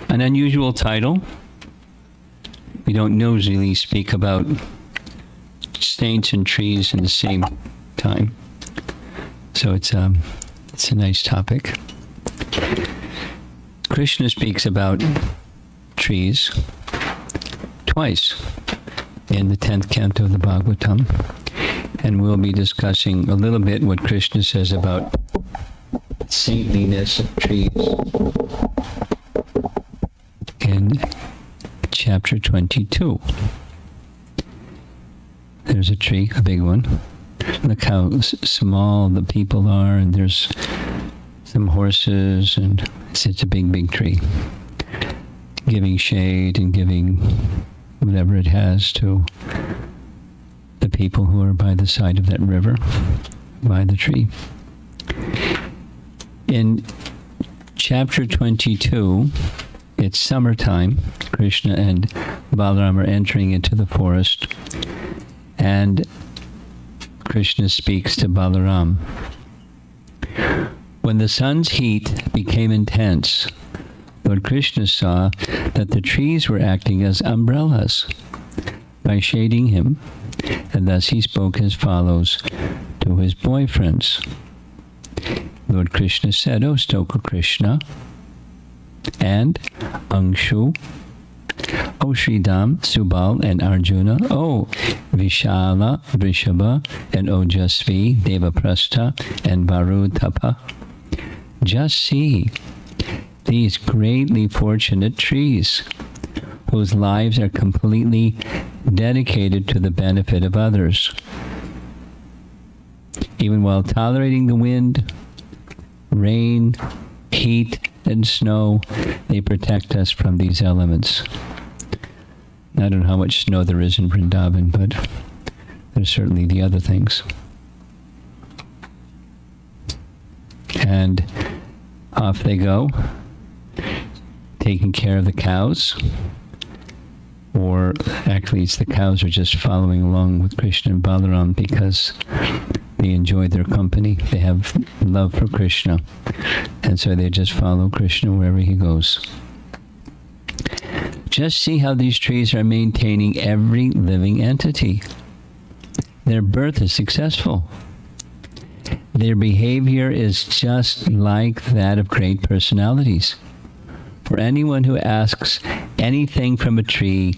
An unusual title. We don't usually speak about saints and trees in the same time. So it's a nice topic. Krishna speaks about trees twice in the 10th canto of the Bhagavatam. And we'll be discussing a little bit what Krishna says about saintliness of trees in chapter 22. There's a tree, a big one. Look how small the people are, and there's some horses, and it's a big, big tree, giving shade and giving whatever it has to the people who are by the side of that river, by the tree. In chapter 22, it's summertime. Krishna and Balaram are entering into the forest, and Krishna speaks to Balaram. When the sun's heat became intense, Lord Krishna saw that the trees were acting as umbrellas by shading him, and thus he spoke as follows to his boyfriends. Lord Krishna said, O Stoka Krishna, and Angshu, O Sridham, Subal, and Arjuna, O Vishala, Vrishabha, and Ojasvi, Devaprastha, and Varutapa. Just see these greatly fortunate trees, whose lives are completely dedicated to the benefit of others. Even while tolerating the wind, rain, heat, and snow, they protect us from these elements. I don't know how much snow there is in Vrindavan, but there's certainly the other things. And off they go, taking care of the cows. Or actually, it's the cows are just following along with Krishna and Balaram because they enjoy their company. They have love for Krishna. And so they just follow Krishna wherever he goes. Just see how these trees are maintaining every living entity. Their birth is successful. Their behavior is just like that of great personalities. For anyone who asks anything from a tree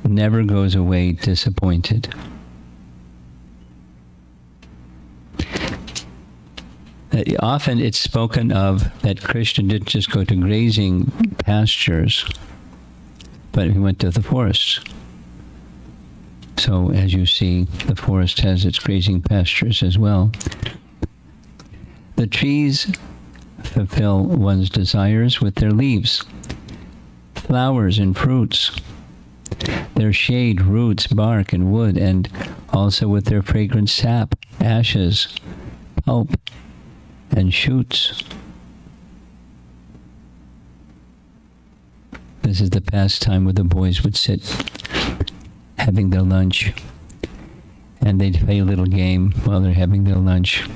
never goes away disappointed. Often it's spoken of that Krishna didn't just go to grazing pastures, but he went to the forests. So as you see, the forest has its grazing pastures as well. The trees fulfill one's desires with their leaves, flowers, and fruits, their shade, roots, bark, and wood, and also with their fragrant sap, ashes, pulp, and shoots. This is the pastime where the boys would sit having their lunch, and they'd play a little game while they're having their lunch.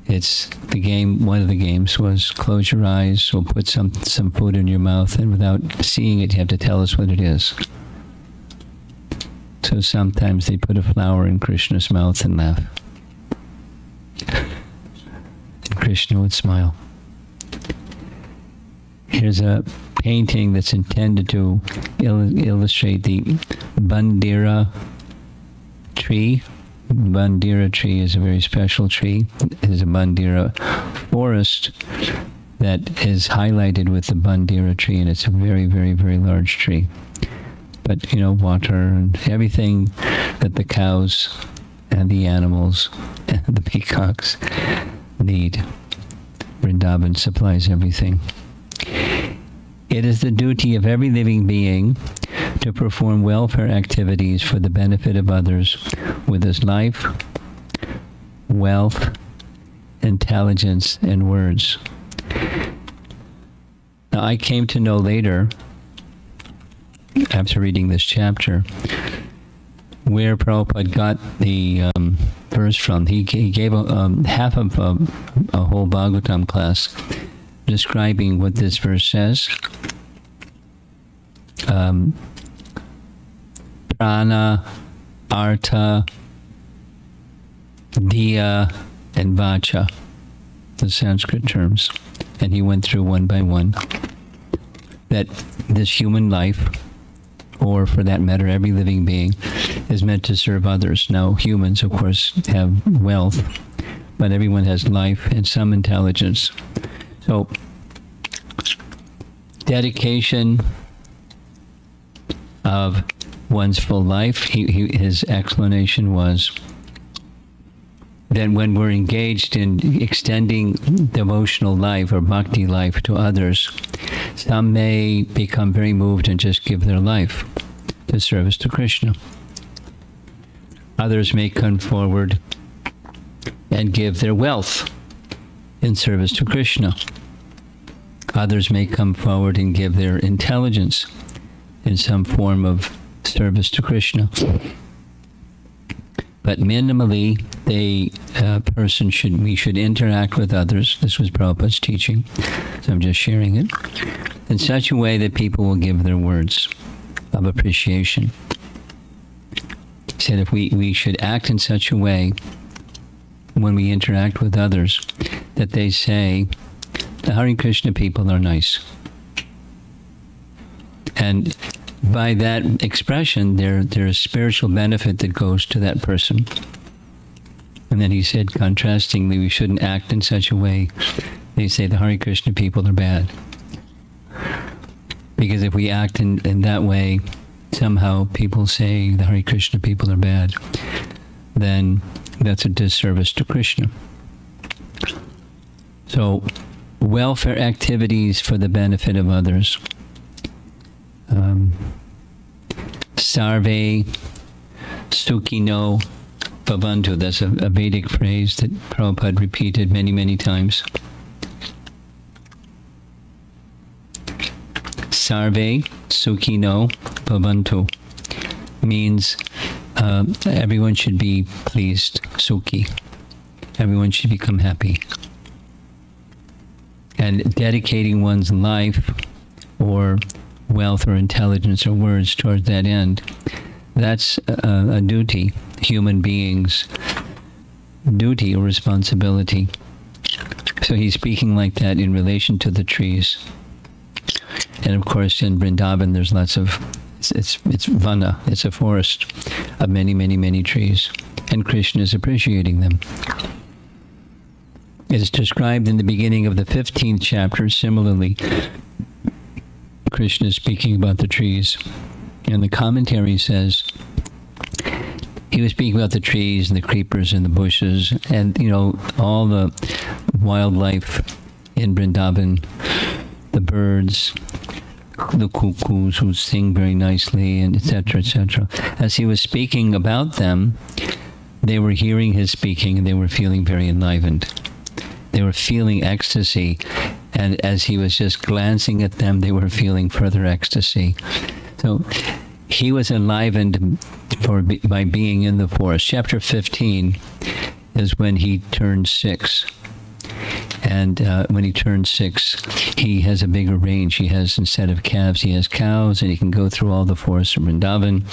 It's the game, one of the games was close your eyes, or put some food in your mouth, and without seeing it, you have to tell us what it is. So sometimes they put a flower in Krishna's mouth and laugh. And Krishna would smile. Here's a painting that's intended to illustrate the Bandira tree. Bandira tree is a very special tree. It is a Bandira forest that is highlighted with the Bandira tree, and it's a very, very, very large tree. But, water and everything that the cows and the animals and the peacocks need. Vrindavan supplies everything. It is the duty of every living being to perform welfare activities for the benefit of others with his life, wealth, intelligence, and words. Now, I came to know later, after reading this chapter, where Prabhupada got the verse from. He gave half of a whole Bhagavatam class describing what this verse says. prana, artha, diya, and vacha, the Sanskrit terms. And he went through one by one. That this human life, or for that matter, every living being, is meant to serve others. Now, humans, of course, have wealth, but everyone has life and some intelligence. So, dedication of one's full life, his explanation was that when we're engaged in extending devotional life or bhakti life to others, some may become very moved and just give their life to service to Krishna. Others may come forward and give their wealth in service to Krishna. Others may come forward and give their intelligence in some form of service to Krishna. But minimally, we should interact with others. This was Prabhupada's teaching, so I'm just sharing it, in such a way that people will give their words of appreciation. He said if we should act in such a way when we interact with others that they say, the Hare Krishna people are nice. And by that expression, there is spiritual benefit that goes to that person. And then he said, contrastingly, we shouldn't act in such a way. They say the Hare Krishna people are bad. Because if we act in that way, somehow people say the Hare Krishna people are bad, then that's a disservice to Krishna. So, welfare activities for the benefit of others. Sarve Sukhino Bhavantu. That's a Vedic phrase that Prabhupada repeated many, many times. Sarve Sukhino Bhavantu means everyone should be pleased, Sukhi. Everyone should become happy. And dedicating one's life or wealth or intelligence or words towards that end, that's a duty, human beings' duty or responsibility. So he's speaking like that in relation to the trees. And of course in Vrindavan there's lots of, it's vana, it's a forest of many, many, many trees. And Krishna is appreciating them. It is described in the beginning of the 15th chapter, similarly, Krishna is speaking about the trees. And the commentary says, he was speaking about the trees and the creepers and the bushes and, all the wildlife in Vrindavan, the birds, the cuckoos who sing very nicely, and etc., etc. As he was speaking about them, they were hearing his speaking and they were feeling very enlivened. They were feeling ecstasy, and as he was just glancing at them, they were feeling further ecstasy. So he was enlivened by being in the forest. Chapter 15 is when he turned 6. And when he turns 6, he has a bigger range. He has, instead of calves, he has cows, and he can go through all the forests of Vrindavan,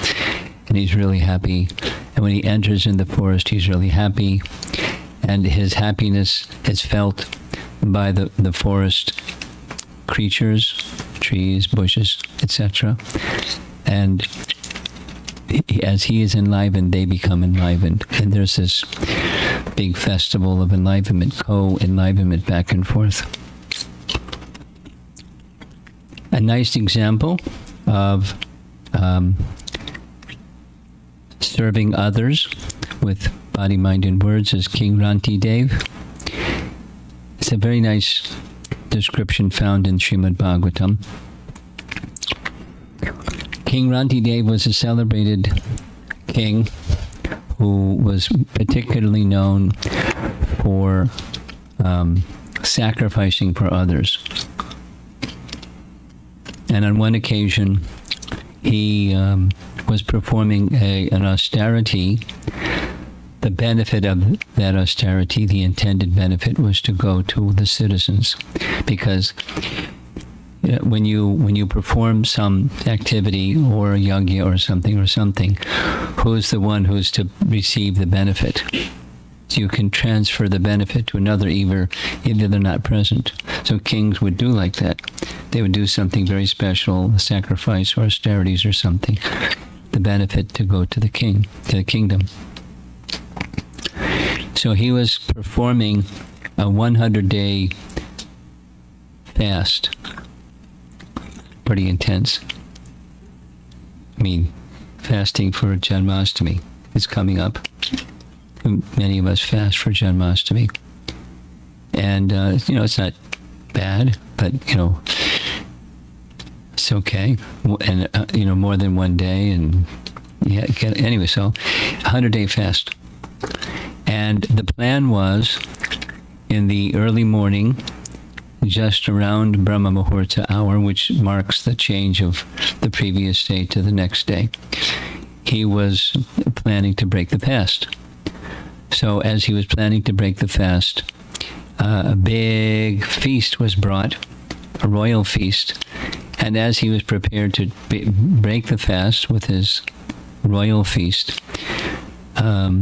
and he's really happy. And when he enters in the forest, he's really happy. And his happiness is felt by the forest creatures, trees, bushes, etc. And as he is enlivened, they become enlivened. And there's this big festival of enlivenment, co-enlivenment back and forth. A nice example of serving others with body, mind, and words is King Ranti Dev. It's a very nice description found in Srimad Bhagavatam. King Ranti Dev was a celebrated king who was particularly known for sacrificing for others. And on one occasion, he was performing an austerity. The benefit of that austerity, the intended benefit, was to go to the citizens, because when you perform some activity or a yajna or something, who's the one who's to receive the benefit? So you can transfer the benefit to another, either they're not present. So kings would do like that. They would do something very special, a sacrifice or austerities or something, the benefit to go to the king, to the kingdom. So he was performing a 100-day fast. Pretty intense. I mean, fasting for Janmashtami is coming up. Many of us fast for Janmashtami. And, it's not bad, but, it's okay. And, more than one day. And anyway, so 100-day fast. And the plan was in the early morning, just around Brahma Muhurta hour, which marks the change of the previous day to the next day, he was planning to break the fast. So as he was planning to break the fast, a big feast was brought, a royal feast. And as he was prepared to break the fast with his royal feast, a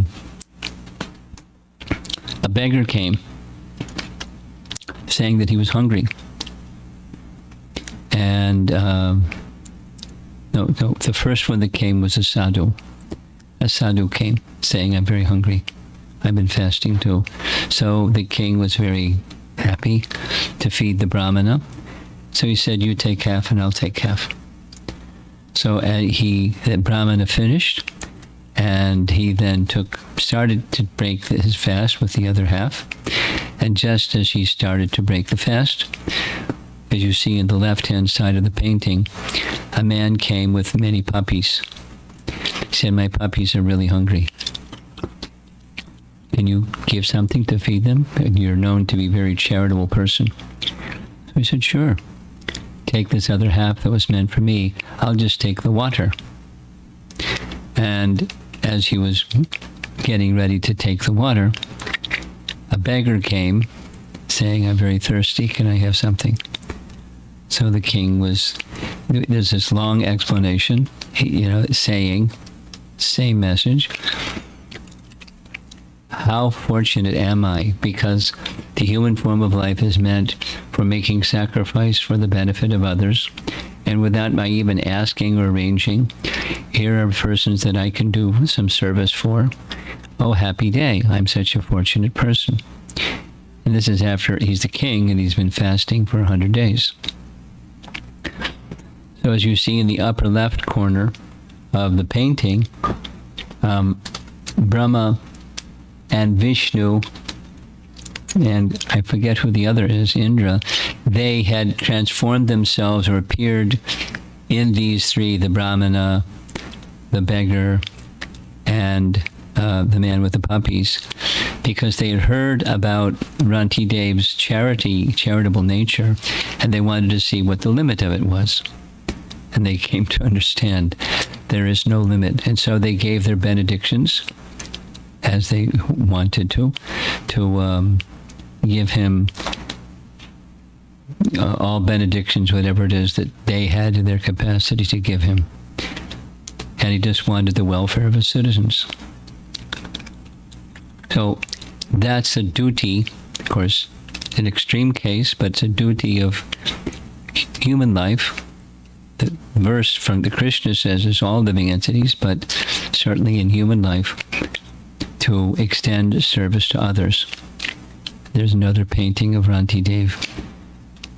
beggar came, saying that he was hungry. And the first one that came was a sadhu. A sadhu came, saying, "I'm very hungry. I've been fasting too." So the king was very happy to feed the brahmana. So he said, "You take half and I'll take half." So the brahmana finished, and he then started to break his fast with the other half. And just as he started to break the fast, as you see in the left-hand side of the painting, a man came with many puppies. He said, "My puppies are really hungry. Can you give something to feed them? And you're known to be a very charitable person." So he said, "Sure. Take this other half that was meant for me. I'll just take the water." And as he was getting ready to take the water, a beggar came, saying, "I'm very thirsty. Can I have something?" So the king there's this long explanation, saying, same message. How fortunate am I, because the human form of life is meant for making sacrifice for the benefit of others, and without my even asking or arranging, here are persons that I can do some service for. Oh, happy day. I'm such a fortunate person. And this is after he's the king and he's been fasting for 100 days. So as you see in the upper left corner of the painting, Brahma and Vishnu, and I forget who the other is, Indra, they had transformed themselves or appeared in these three, the brahmana, the beggar, and the man with the puppies, because they had heard about Ranti Dev's charitable nature, and they wanted to see what the limit of it was. And they came to understand there is no limit. And so they gave their benedictions, as they wanted to give him all benedictions, whatever it is that they had in their capacity to give him. And he just wanted the welfare of his citizens. So that's a duty, of course, an extreme case, but it's a duty of human life. The verse from the Krishna says is all living entities, but certainly in human life, to extend service to others. There's another painting of Ranti Dev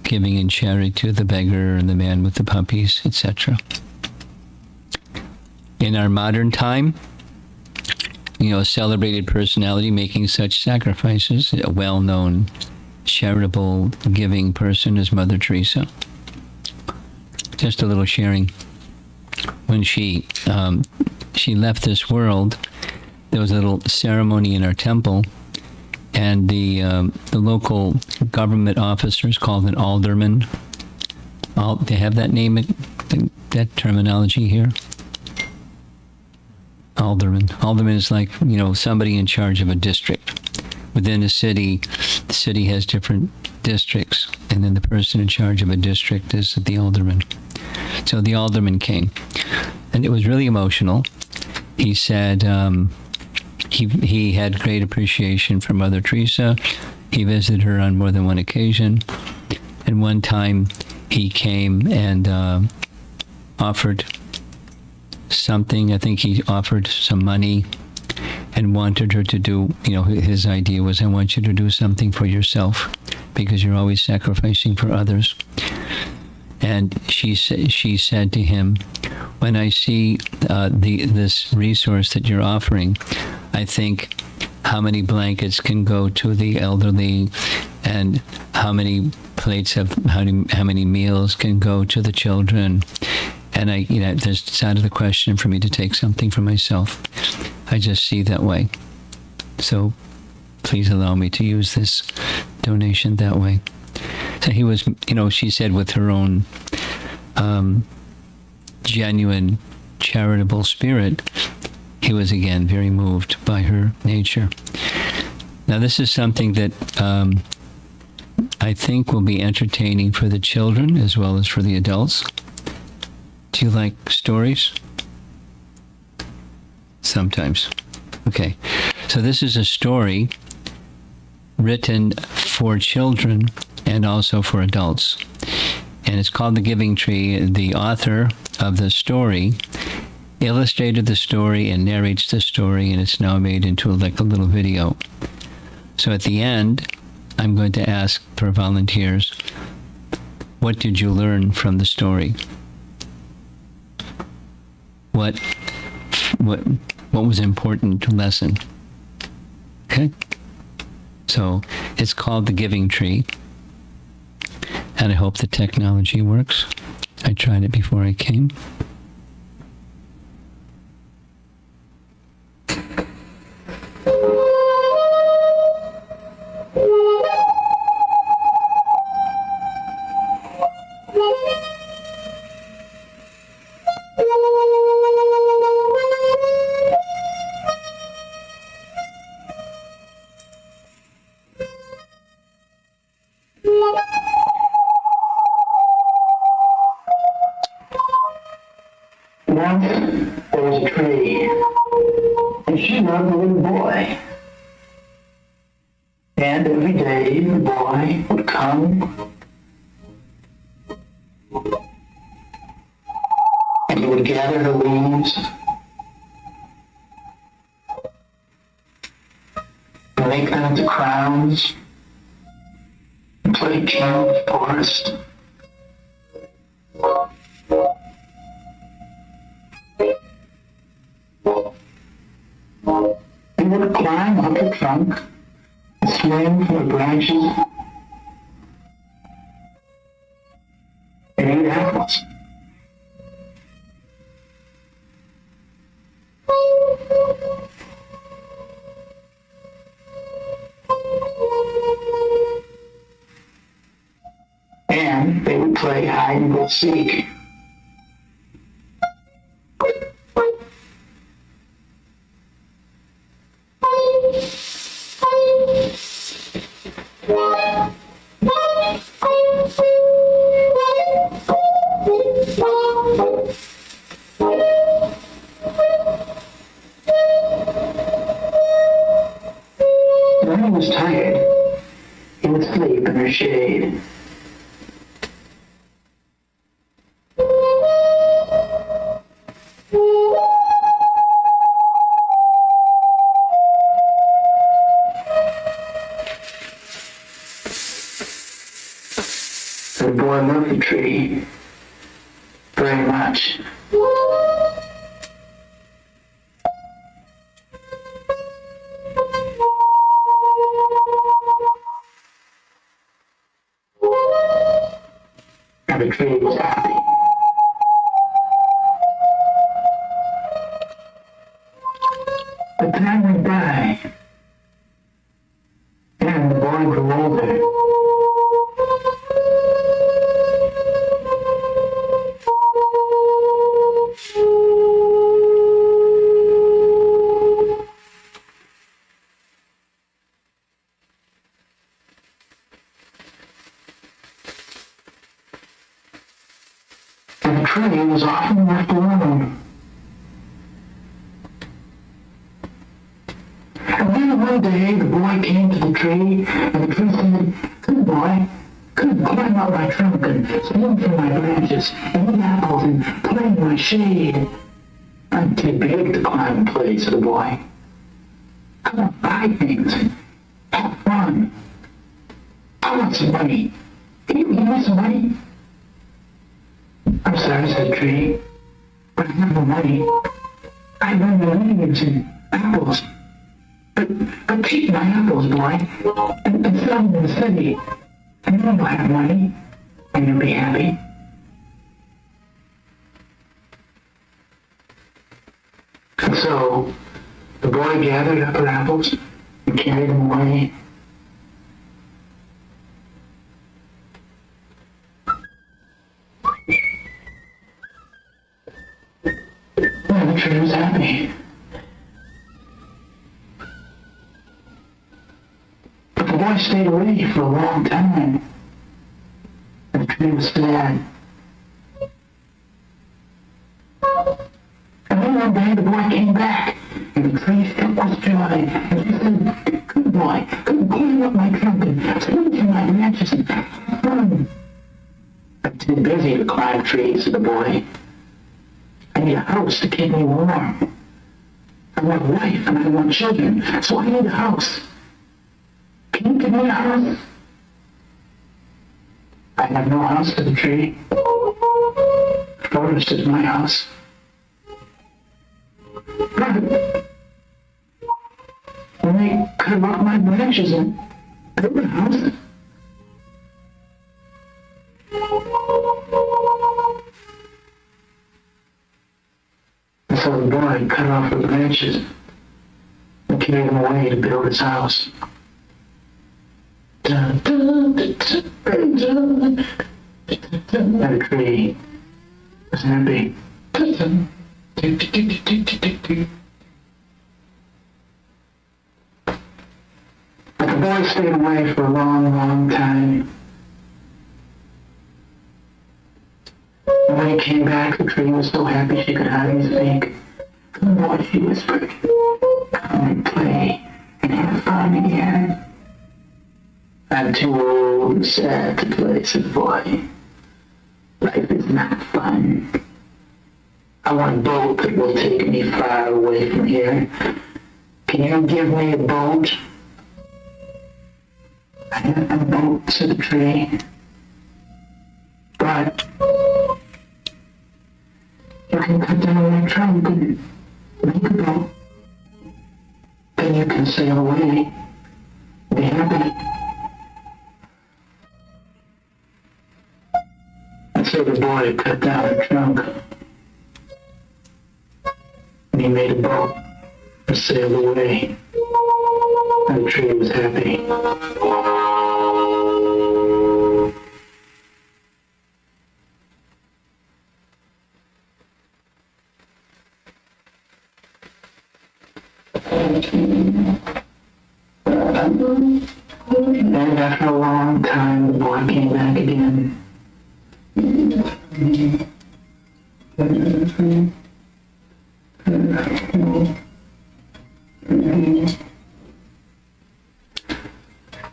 giving in charity to the beggar and the man with the puppies, etc. In our modern time, a celebrated personality making such sacrifices, a well-known charitable giving person is Mother Teresa. Just a little sharing. When she left this world, there was a little ceremony in our temple, and the local government officer is called an alderman. They have that name, that terminology here. Alderman. Alderman is like, somebody in charge of a district. Within a city, the city has different districts, and then the person in charge of a district is the alderman. So the alderman came, and it was really emotional. He said he had great appreciation for Mother Teresa. He visited her on more than one occasion, and one time he came and offered something. I think he offered some money and wanted her to do, his idea was, I want you to do something for yourself because you're always sacrificing for others. And she said to him, when I see this resource that you're offering, I think how many blankets can go to the elderly, and how many plates of how many meals can go to the children. And it's out of the question for me to take something for myself. I just see that way. So please allow me to use this donation that way. So he was, she said, with her own genuine charitable spirit, he was again very moved by her nature. Now this is something that I think will be entertaining for the children as well as for the adults. Do you like stories? Sometimes. Okay. So this is a story written for children and also for adults. And it's called The Giving Tree. The author of the story illustrated the story and narrates the story, and it's now made into like a little video. So at the end, I'm going to ask for volunteers, what did you learn from the story? What was an important lesson? Okay? So it's called The Giving Tree, and I hope the technology works. I tried it before I came. Once there was a tree, and she loved a little boy. And every day the boy would come, and he would gather the leaves, and make them into crowns, and play king of the forest. He would climb up the trunk and swing from the branches and eat apples. And they would play hide and go seek. When he was tired, he would sleep in her shade. The boy loved the tree very much. And the tree was happy. But time went by, and the boy grew older. and the tree was often left alone. And then one day the boy came to the tree, and the tree said, "Good boy, come climb up my trunk and swing through my branches, and eat apples and play in my shade." "I'm too big to climb and play," said the boy. "Come on, buy things and have fun. I want some money. Can you give me some money?" "I'm sorry," said the tree, "but I have no money. I run the leaves and apples. But keep my apples, boy, and sell them in the city, and then you'll have money, and you'll be happy." And so the boy gathered up her apples and carried them away. And the tree was happy. But the boy stayed away for a long time, and the tree was sad. And then one day the boy came back, and the tree shook with joy, and he said, "Good boy, come climb up my trunk and swing through my branches and have fun." "I'm too busy to climb trees," said the boy. "I need a house to keep me warm. I want a wife and I want children, so I need a house. Can you give me a house?" "I have no house," said the tree. "The forest is my house." "But when they cut off my branches and build a house." And so the boy cut off the branches and carried them away to build his house. Dun, dun, dun, dun, dun, dun. And the tree was happy. Dun, dun, dun, dun, dun, dun, dun, dun. But the boy stayed away for a long, long time. And when he came back, the tree was so happy she could hardly speak. "Come boy," she whispered, "come and play and have fun again." "I'm too old and sad to play," said the boy. "Life is not fun. I want a boat that will take me far away from here. Can you give me a boat?" "I have a boat," said the tree. "But you can cut down my trunk and make a boat. Then you can sail away. Be happy." And so the boy cut down the trunk, and he made a boat and sailed away. And the tree was happy. And after a long time, the boy came back again.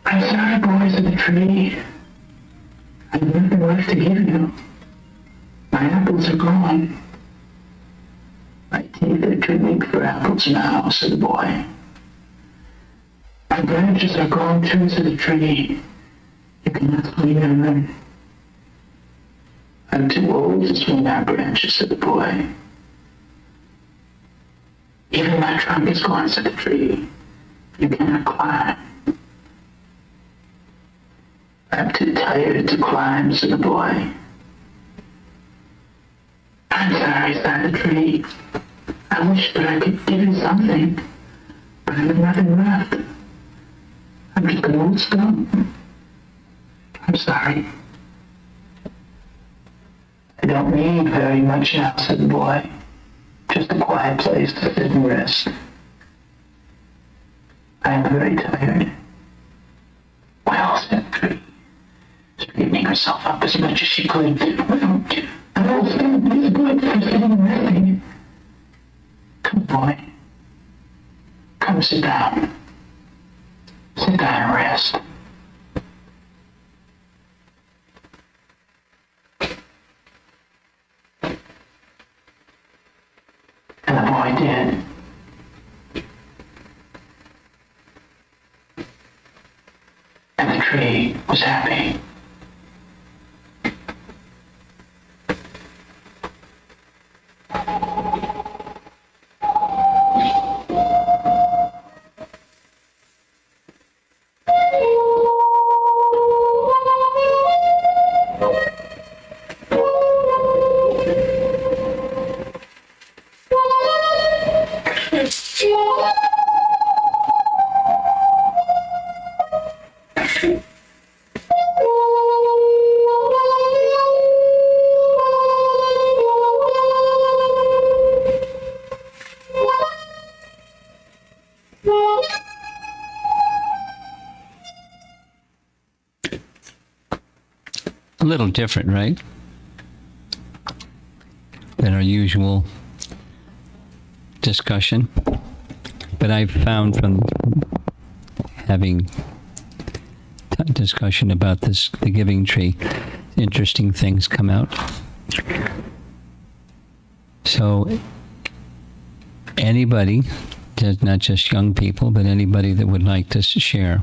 "I'm sorry, boy," said the tree. "I have nothing left to give you. My apples are gone." "My teeth are too weak for apples now," said the boy. "My branches are gone too," said the tree. "You cannot swing on them." "I'm too old to swing on branches," said the boy. "Even my trunk is gone," said the tree. "You cannot climb." "I'm too tired to climb," said the boy. "I'm sorry," sighed the tree. "I wish that I could give you something, but I have nothing left. I'm just an old stump. I'm sorry." "I don't need very much now," said the boy. "Just a quiet place to sit and rest. I am very tired." "Well," said the tree, straightening herself up as much as she could, "well, an old stump time to sit down. Sit down and rest. And the boy did. And the tree was happy. A little different, right? Than our usual discussion. But I've found from having discussion about this, the giving tree, interesting things come out. So anybody, not just young people, but anybody that would like to share,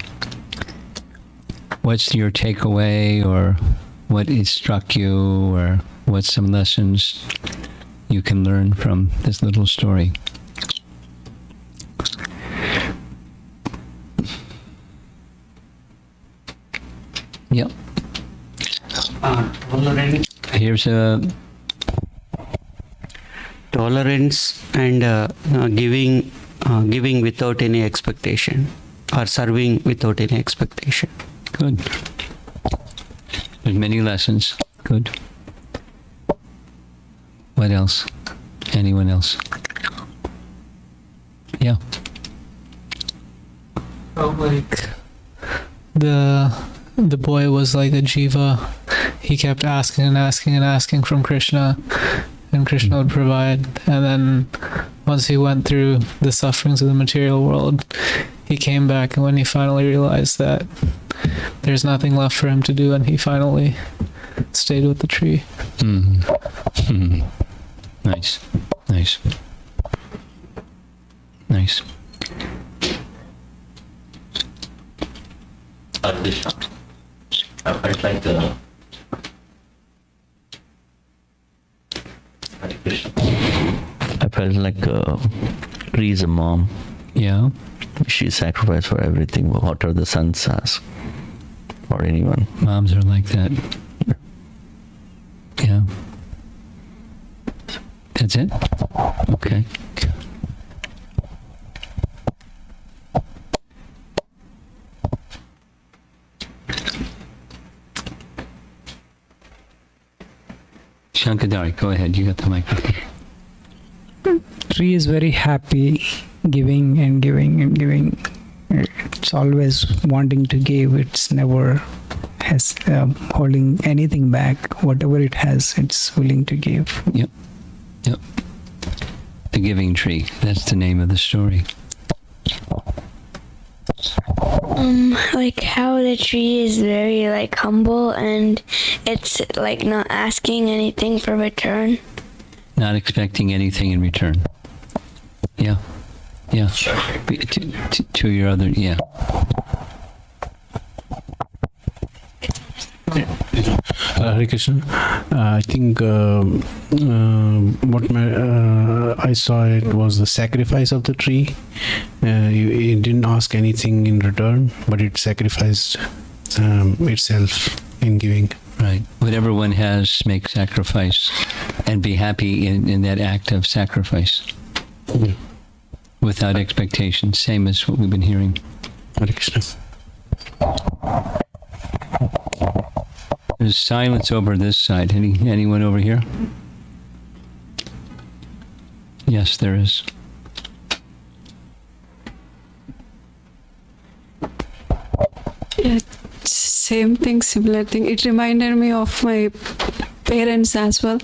what's your takeaway, or what it struck you, or what's some lessons you can learn from this little story? Yep. Here's a tolerance and giving without any expectation, or serving without any expectation. good. There's many lessons. Good. What else? Anyone else? Yeah. Like the boy was like a jiva. He kept asking and asking and asking from Krishna, and Krishna would provide. And then once he went through the sufferings of the material world, he came back, and when he finally realized that there's nothing left for him to do, and he finally stayed with the tree. Nice. Nice. Nice. I felt like I felt like Tree is a mom. Yeah. She sacrificed for everything, whatever the son says, or anyone. Moms are like that. Yeah. That's it? Okay. Shankadari, go ahead. You got the microphone. Tree is very happy, giving and giving and giving. It's always wanting to give. It's never has holding anything back. Whatever it has, it's willing to give. Yep. Yep. The Giving Tree. That's the name of the story. Like how the tree is very like humble, and it's like not asking anything for return. Not expecting anything in return. Yeah. Yeah. To your other, yeah. Hare Krishna. I think what I saw it was the sacrifice of the tree. It didn't ask anything in return, but it sacrificed itself in giving. Right. Whatever one has, make sacrifice and be happy in that act of sacrifice. Yeah. Without expectation. Same as what we've been hearing. Hare Krishna. There's silence over this side. Anyone over here? Yes, there is. Yeah, same thing, similar thing. It reminded me of my parents as well.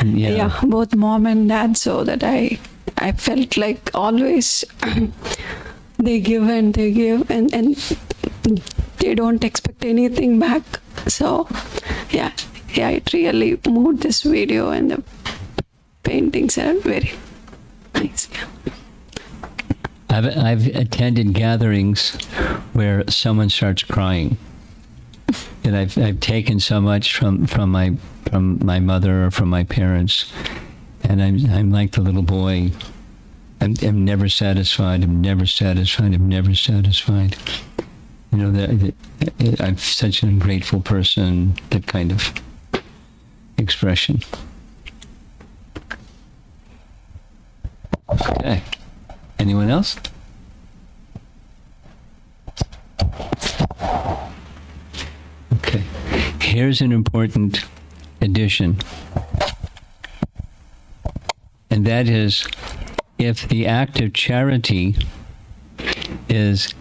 Yeah, both mom and dad. So that I felt like always they give and they give, and they don't expect anything back. So yeah, it really moved, this video, and the paintings are very nice. Yeah. I've attended gatherings where someone starts crying, and I've taken so much from my mother or from my parents, and I'm like the little boy. I'm never satisfied. I'm never satisfied. I'm never satisfied. You know, I'm such an ungrateful person. That kind of expression. Okay. Anyone else? Okay. Here's an important addition. And that is, if the act of charity is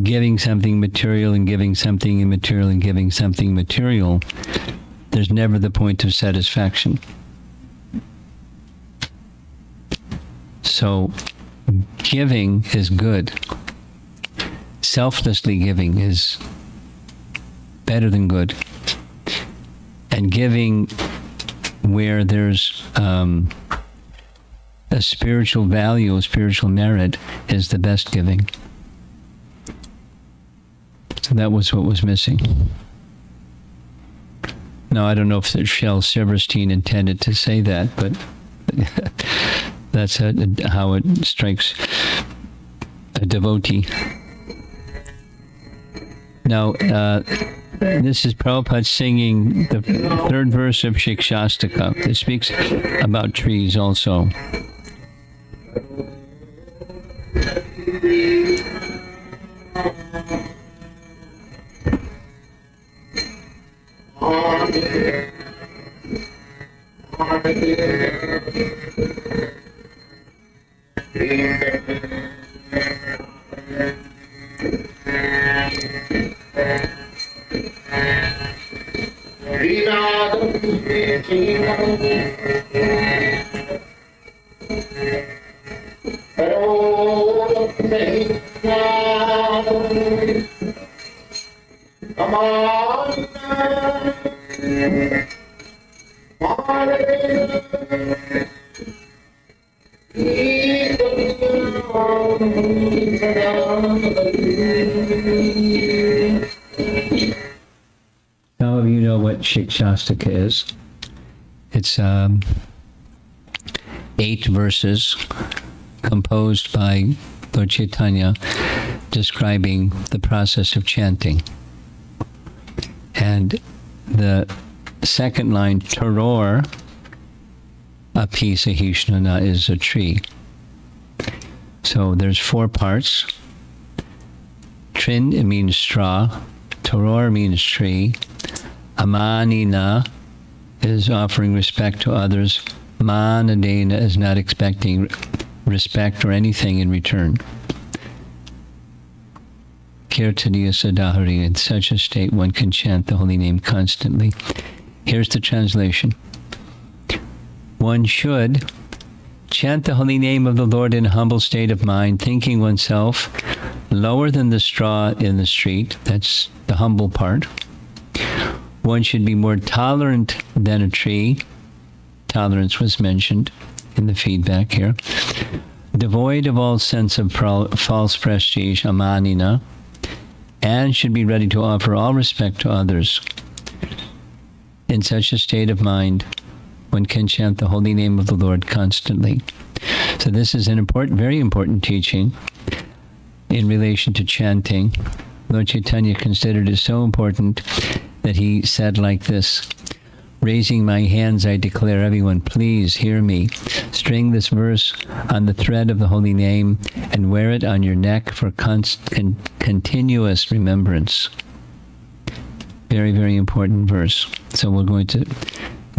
giving something material and giving something immaterial and giving something material, there's never the point of satisfaction. So giving is good. Selflessly giving is better than good. And giving where there's a spiritual value, a spiritual merit, is the best giving. So that was what was missing. Now, I don't know if Shel Silverstein intended to say that, but that's how it strikes a devotee. Now, this is Prabhupada singing the third verse of Shikshastaka. It speaks about trees also. Some of you know what Shikshastaka is. It's 8 verses composed by Lord Chaitanya describing the process of chanting. And the second line, Taror api sahishnana, is a tree. So there's 4 parts. Trin, it means straw. Taror means tree. Amanina is offering respect to others. Manadena is not expecting respect or anything in return. Kirtaniya Sadahari, in such a state one can chant the holy name constantly. Here's the translation. One should chant the holy name of the Lord in a humble state of mind, thinking oneself lower than the straw in the street. That's the humble part. One should be more tolerant than a tree. Tolerance was mentioned in the feedback here. Devoid of all sense of false prestige, amanina, and should be ready to offer all respect to others. In such a state of mind, one can chant the holy name of the Lord constantly. So this is an important, very important teaching in relation to chanting. Lord Chaitanya considered it so important that he said like this: raising my hands, I declare, everyone, please hear me. String this verse on the thread of the holy name and wear it on your neck for continuous remembrance. Very, very important verse. So we're going to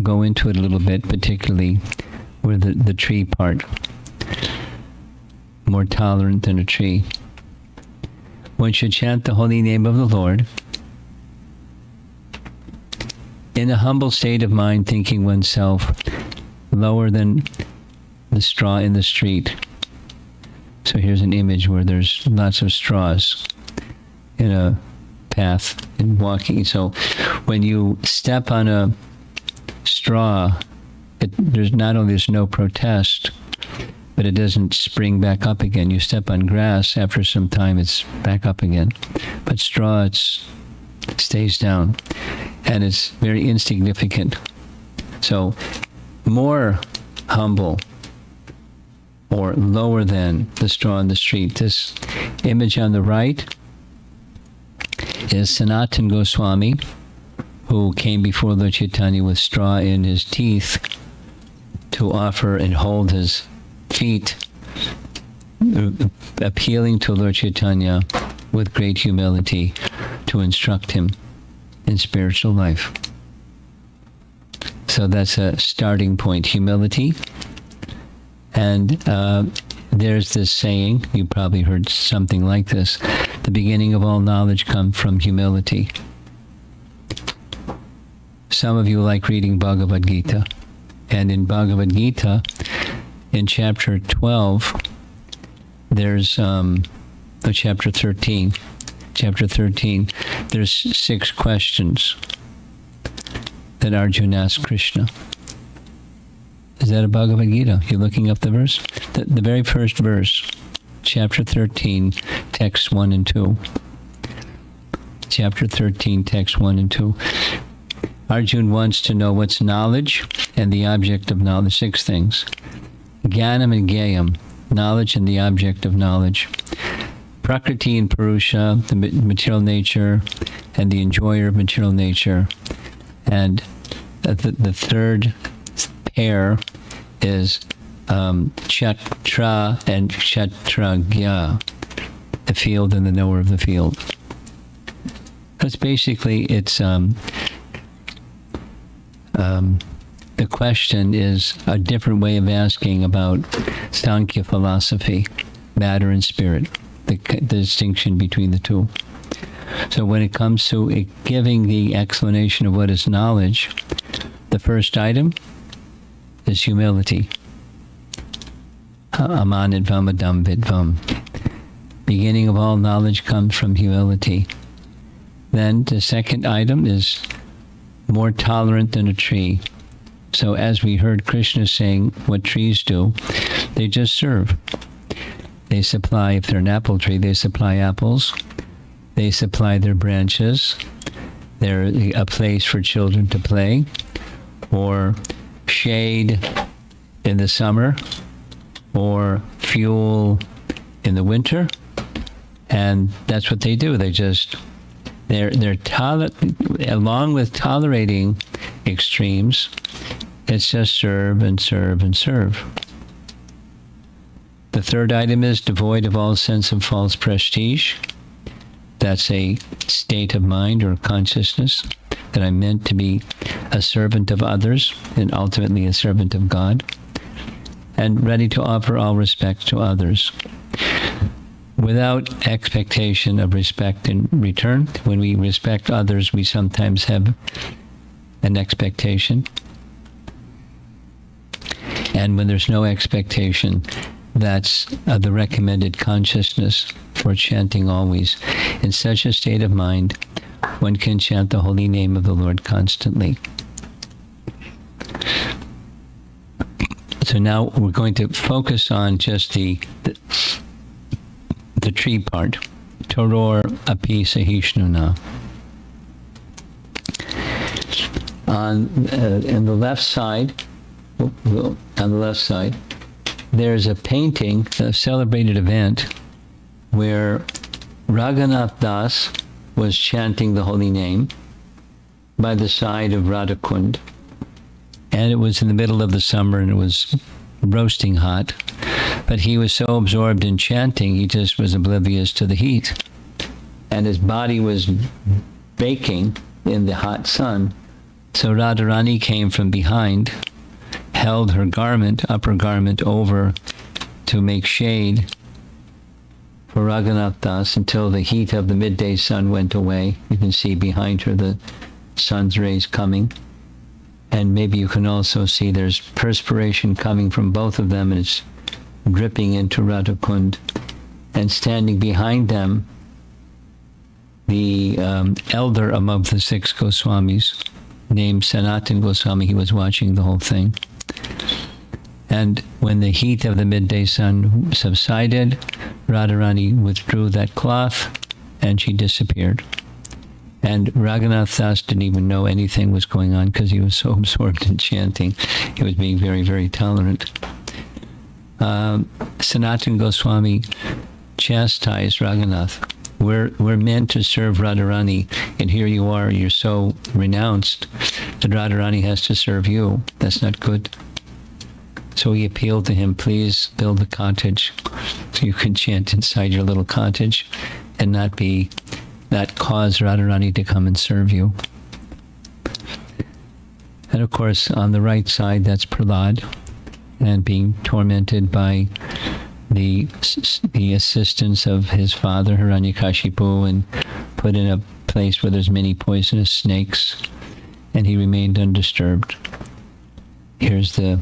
go into it a little bit, particularly where the tree part. More tolerant than a tree. One should chant the holy name of the Lord in a humble state of mind, thinking oneself lower than the straw in the street. So here's an image where there's lots of straws in a path in walking. So when you step on a straw, there's no protest, but it doesn't spring back up again. You step on grass, after some time it's back up again. But straw, it stays down, and it's very insignificant. So more humble or lower than the straw in the street. This image on the right is Sanatan Goswami, who came before Lord Chaitanya with straw in his teeth to offer and hold his feet, appealing to Lord Chaitanya with great humility to instruct him in spiritual life. So that's a starting point, humility. And there's this saying, you probably heard something like this: the beginning of all knowledge comes from humility. Some of you like reading Bhagavad Gita. And in Bhagavad Gita, in chapter 12, there's, chapter 13, there's 6 questions that Arjuna asked Krishna. Is that a Bhagavad Gita? You're looking up the verse? The very first verse, chapter 13, texts 1 and 2. Chapter 13, text 1 and 2. Arjuna wants to know what's knowledge and the object of knowledge. 6 things. Jnanam and Gyayam, knowledge and the object of knowledge. Prakriti and Purusha, the material nature and the enjoyer of material nature. And the third pair is Kshetra and Kshetragya, the field and the knower of the field. That's basically, it's the question is a different way of asking about Sankhya philosophy, matter and spirit, the distinction between the two. So when it comes to giving the explanation of what is knowledge, the first item is humility. Amanidvam adam vidvam. Beginning of all knowledge comes from humility. Then the second item is more tolerant than a tree. So as we heard Krishna saying what trees do, they just serve. They supply, if they're an apple tree, they supply apples. They supply their branches. They're a place for children to play, or shade in the summer, or fuel in the winter. And that's what they do. They're along with tolerating extremes, it's just serve and serve and serve. The third item is devoid of all sense of false prestige. That's a state of mind or consciousness that I'm meant to be a servant of others and ultimately a servant of God, and ready to offer all respect to others without expectation of respect in return. When we respect others, we sometimes have an expectation. And when there's no expectation, that's the recommended consciousness for chanting always. In such a state of mind, one can chant the holy name of the Lord constantly. So now we're going to focus on just the tree part. Toror api sahishnuna. On the left side, there's a painting, a celebrated event, where Raghunath Das was chanting the holy name by the side of Radhakund. And it was in the middle of the summer and it was roasting hot. But he was so absorbed in chanting, he just was oblivious to the heat. And his body was baking in the hot sun. So Radharani came from behind, held her garment, upper garment, over to make shade for Raghunath Das until the heat of the midday sun went away. You can see behind her the sun's rays coming. And maybe you can also see there's perspiration coming from both of them, and it's dripping into Radhakund, and standing behind them, the elder among the 6 Goswamis, named Sanatan Goswami, he was watching the whole thing. And when the heat of the midday sun subsided, Radharani withdrew that cloth and she disappeared. And Raghunath Das didn't even know anything was going on because he was so absorbed in chanting. He was being very, very tolerant. Sanatan Goswami chastised Raghunath. We're meant to serve Radharani, and here you are, you're so renounced that Radharani has to serve you. That's not good. So he appealed to him, please build a cottage so you can chant inside your little cottage and not cause Radharani to come and serve you. And of course, on the right side, that's Prahlad, and being tormented by the assistance of his father, Hiranyakashipu, and put in a place where there's many poisonous snakes, and he remained undisturbed. Here's the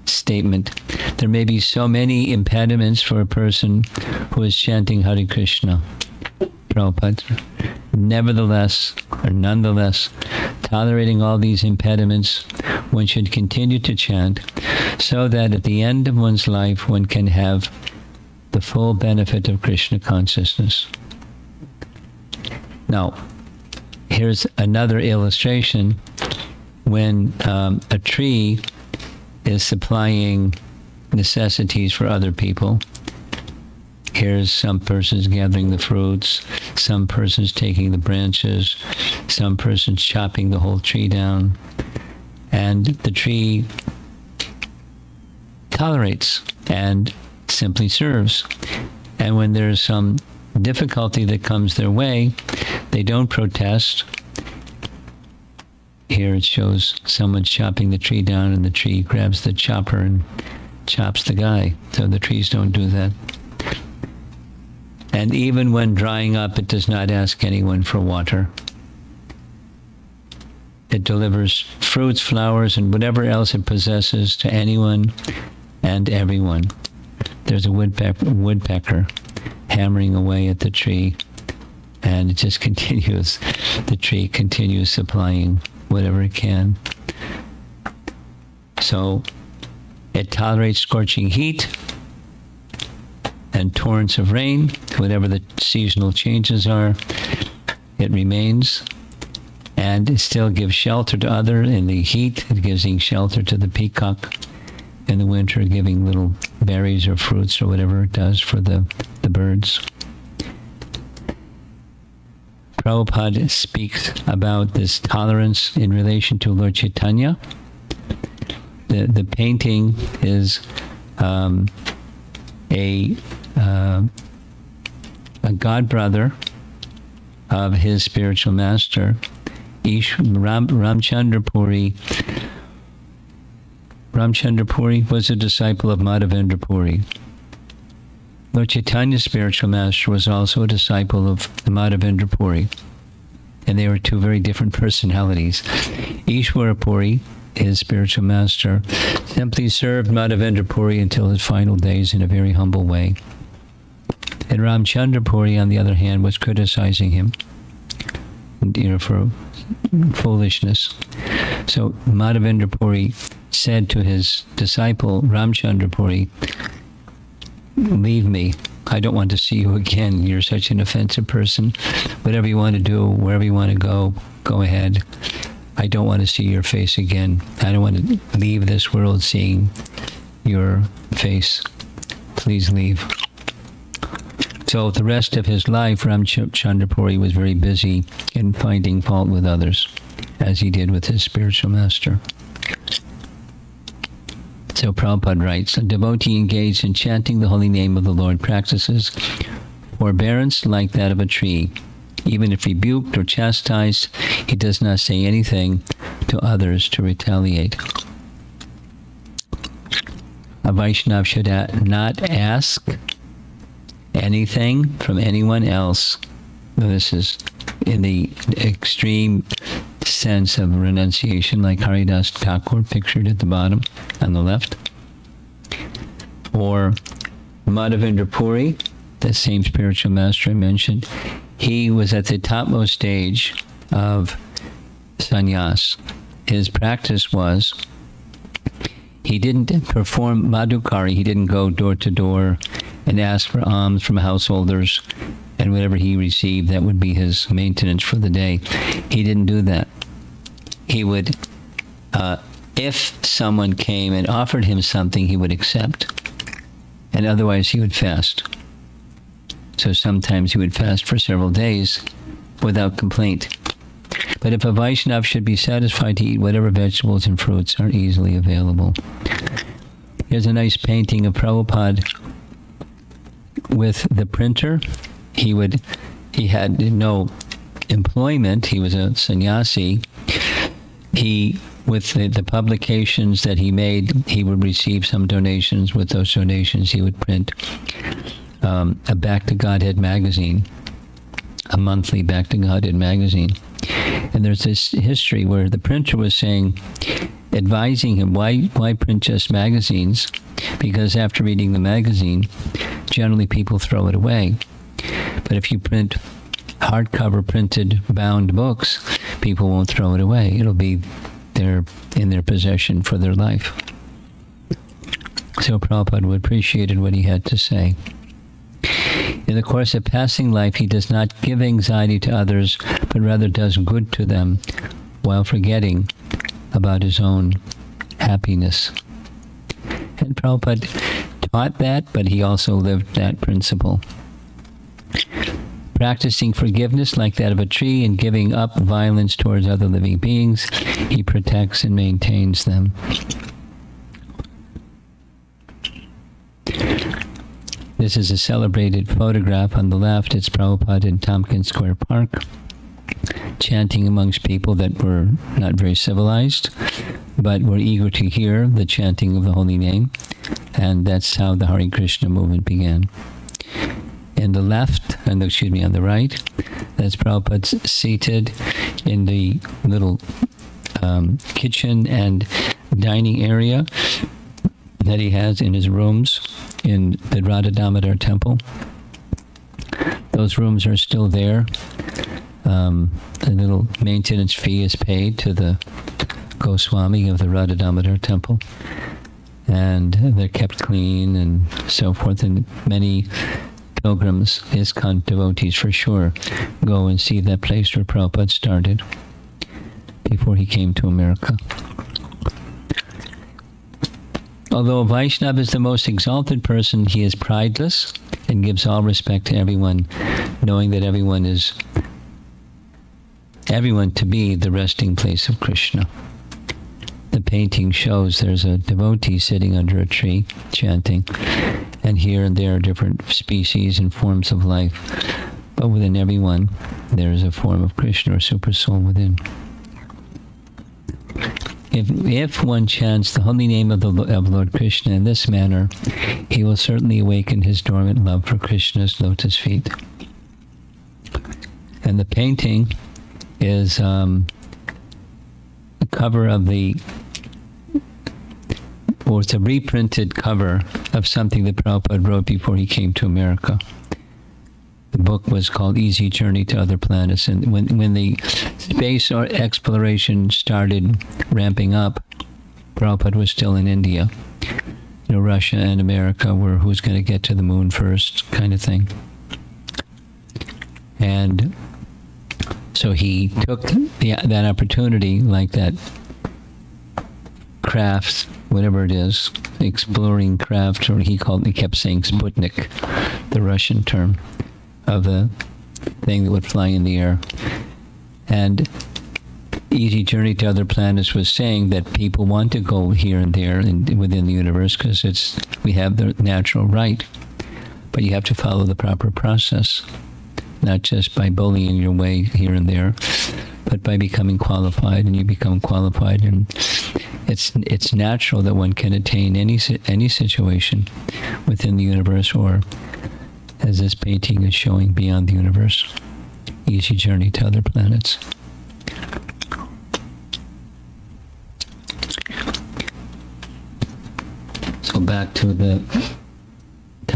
statement. There may be so many impediments for a person who is chanting Hare Krishna. Prabhupada. Nonetheless, tolerating all these impediments, one should continue to chant so that at the end of one's life one can have the full benefit of Krishna consciousness. Now, here's another illustration. When a tree is supplying necessities for other people, here's some persons gathering the fruits, some persons taking the branches, some persons chopping the whole tree down, and the tree tolerates and simply serves. And when there's some difficulty that comes their way, they don't protest. Here it shows someone chopping the tree down, and the tree grabs the chopper and chops the guy. So the trees don't do that. And even when drying up, it does not ask anyone for water. It delivers fruits, flowers, and whatever else it possesses to anyone and everyone. There's a woodpecker hammering away at the tree, and it just continues. The tree continues supplying whatever it can. So it tolerates scorching heat and torrents of rain, whatever the seasonal changes are. It remains, and it still gives shelter to others. In the heat, it gives shelter to the peacock. In the winter, giving little berries or fruits or whatever it does for the birds. Prabhupada speaks about this tolerance in relation to Lord Chaitanya. The painting is a godbrother of his spiritual master, Ramchandra Puri. Ramchandra Puri was a disciple of Madhavendra Puri. Lord Chaitanya's spiritual master was also a disciple of Madhavendra Puri, and they were two very different personalities. Ishwara Puri, his spiritual master, simply served Madhavendra Puri until his final days in a very humble way. And Ramchandra Puri, on the other hand, was criticizing him, for foolishness. So Madhavendra Puri said to his disciple Ramchandra Puri, "Leave me. I don't want to see you again. You're such an offensive person. Whatever you want to do, wherever you want to go ahead. I don't want to see your face again. I don't want to leave this world seeing your face. Please leave." So the rest of his life, Ramchandra Puri was very busy in finding fault with others, as he did with his spiritual master. So Prabhupada writes, a devotee engaged in chanting the holy name of the Lord practices forbearance like that of a tree. Even if rebuked or chastised, he does not say anything to others to retaliate. A Vaishnava should not ask anything from anyone else. This is in the extreme sense of renunciation, like Haridas Thakur pictured at the bottom on the left. Or Madhavendra Puri, the same spiritual master I mentioned, he was at the topmost stage of sannyas. His practice was, he didn't perform madhukari, he didn't go door to door and ask for alms from householders, and whatever he received, that would be his maintenance for the day. He didn't do that. He would, if someone came and offered him something, he would accept, and otherwise he would fast. So sometimes he would fast for several days without complaint. But if a Vaishnav should be satisfied to eat whatever vegetables and fruits are easily available. Here's a nice painting of Prabhupada with the printer. He had no employment. He was a sannyasi. With the publications that he made, he would receive some donations. With those donations, he would print a Back to Godhead magazine, a monthly Back to Godhead magazine. And there's this history where the printer was advising him, why print just magazines? Because after reading the magazine, generally people throw it away. But if you print hardcover printed bound books, people won't throw it away. It'll be in their possession for their life. So Prabhupada appreciated what he had to say. In the course of passing life, he does not give anxiety to others, but rather does good to them while forgetting about his own happiness. And Prabhupada taught that, but he also lived that principle. Practicing forgiveness like that of a tree and giving up violence towards other living beings, he protects and maintains them. This is a celebrated photograph on the left. It's Prabhupada in Tompkins Square Park, chanting amongst people that were not very civilized, but were eager to hear the chanting of the holy name. And that's how the Hare Krishna movement began. On the right, that's Prabhupada seated in the little kitchen and dining area that he has in his rooms in the Radha Damodar temple. Those rooms are still there. A little maintenance fee is paid to the Goswami of the Radha Damodar temple. And they're kept clean and so forth. And many pilgrims, ISKCON devotees for sure, go and see that place where Prabhupada started before he came to America. Although a Vaishnava is the most exalted person, he is prideless and gives all respect to everyone, knowing that everyone to be the resting place of Krishna. The painting shows there's a devotee sitting under a tree chanting, and here and there are different species and forms of life, but within everyone there is a form of Krishna or super soul within. If one chants the holy name of Lord Krishna in this manner, he will certainly awaken his dormant love for Krishna's lotus feet. And the painting is the cover of it's a reprinted cover of something that Prabhupada wrote before he came to America. The book was called Easy Journey to Other Planets. And when the space exploration started ramping up, Prabhupada was still in India. Russia and America were who's going to get to the moon first kind of thing. And so he took that opportunity, like that craft, whatever it is, exploring craft, or he kept saying Sputnik, the Russian term, of the thing that would fly in the air. And Easy Journey to Other Planets was saying that people want to go here and there within the universe because we have the natural right. But you have to follow the proper process, not just by bullying your way here and there, but by becoming qualified. And you become qualified, and it's natural that one can attain any situation within the universe, or as this painting is showing, beyond the universe. Easy Journey to Other Planets. So back to the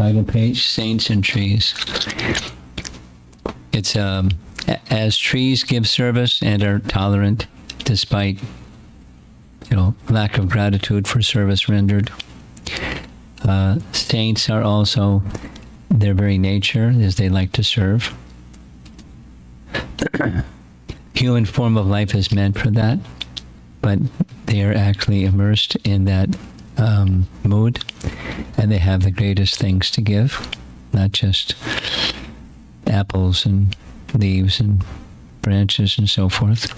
title page, Saints and Trees. It's as trees give service and are tolerant despite lack of gratitude for service rendered. Saints are also, their very nature is they like to serve. Human form of life is meant for that, but they are actually immersed in that mood, and they have the greatest things to give, not just apples and leaves and branches and so forth,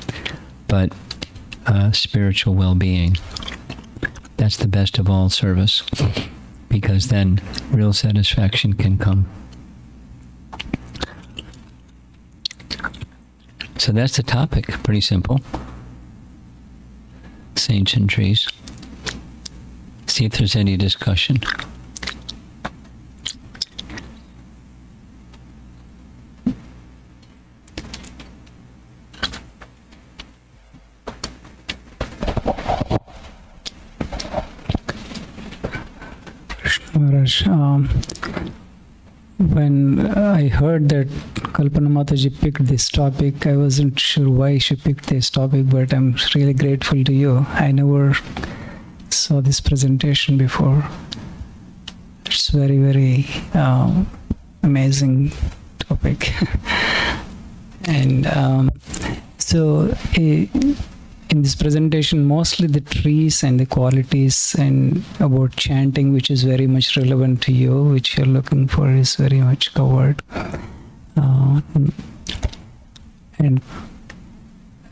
but spiritual well-being. That's the best of all service, because then real satisfaction can come. So that's the topic. Pretty simple. Saints and trees. See if there's any discussion. Maharaj, when I heard that Kalpana Mataji picked this topic, I wasn't sure why she picked this topic, but I'm really grateful to you. I never saw this presentation before. It's very, very amazing topic. And so in this presentation, mostly the trees and the qualities and about chanting, which is very much relevant to you, which you're looking for, is very much covered. And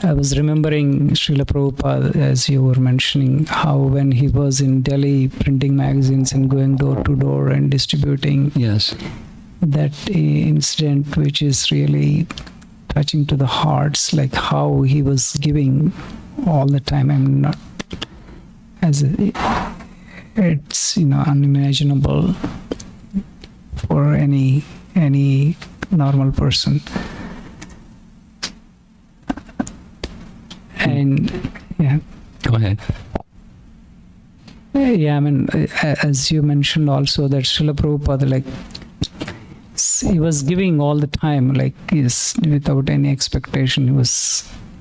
I was remembering Srila Prabhupada, as you were mentioning, how when he was in Delhi printing magazines and going door to door and distributing, Yes. that incident which is really touching to the hearts, like how he was giving all the time. I'm not, it's unimaginable for any normal person. And yeah. Go ahead. Yeah, I mean, as you mentioned also, that Srila Prabhupada, he was giving all the time, without any expectation.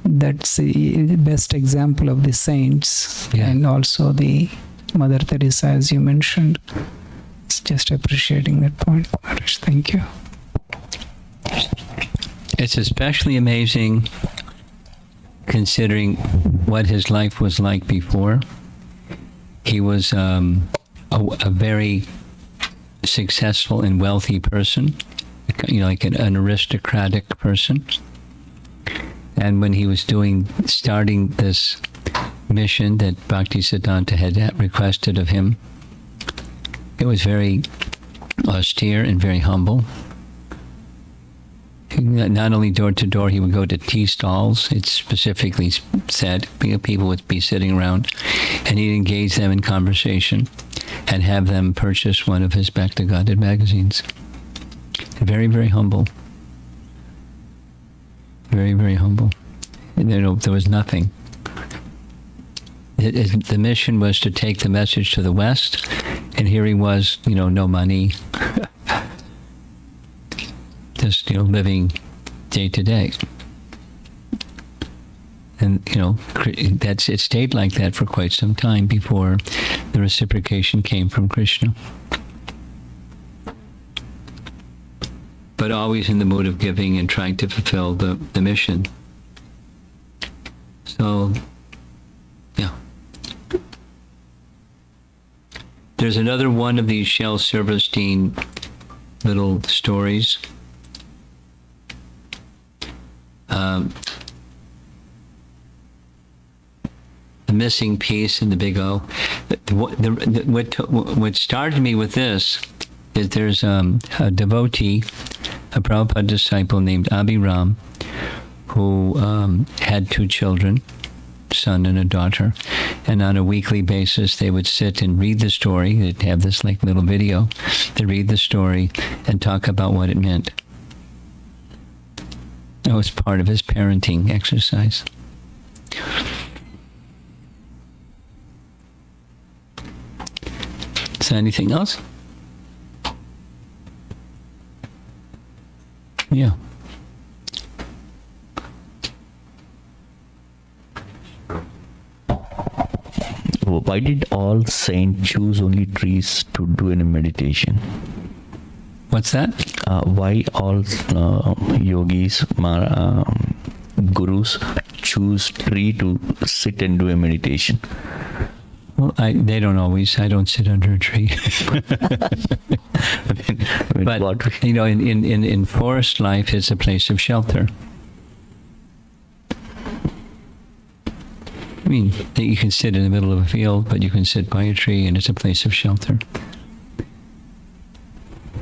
That's the best example of the saints. Yeah. And also the Mother Teresa, as you mentioned. It's just appreciating that point, Maharaj. Thank you. It's especially amazing considering what his life was like before. He was a very successful and wealthy person, like an aristocratic person. And when he was starting this mission that Bhaktisiddhanta had requested of him, it was very austere and very humble. Not only door to door, he would go to tea stalls. It's specifically said people would be sitting around, and he'd engage them in conversation and have them purchase one of his Bhakti-Gaudiya magazines. Very, very humble. Very, very humble. There was nothing. The mission was to take the message to the West, and here he was, no money, just living day to day. And it stayed like that for quite some time before the reciprocation came from Krishna. But always in the mood of giving and trying to fulfill the mission. So, yeah. There's another one of these Shel Silverstein little stories. The missing piece in the big O. What started me with this is there's a devotee, a Prabhupada disciple named Abhiram, who had 2 children, a son and a daughter, and on a weekly basis they would sit and read the story. They'd have this little video. They read the story and talk about what it meant. That was part of his parenting exercise. Is there anything else? Yeah. Why did all saints choose only trees to do in a meditation? What's that? Why all yogis, gurus choose tree to sit and do a meditation? Well, they don't always. I don't sit under a tree. But what you know, in forest life, it's a place of shelter. I mean, you can sit in the middle of a field, but you can sit by a tree, and it's a place of shelter.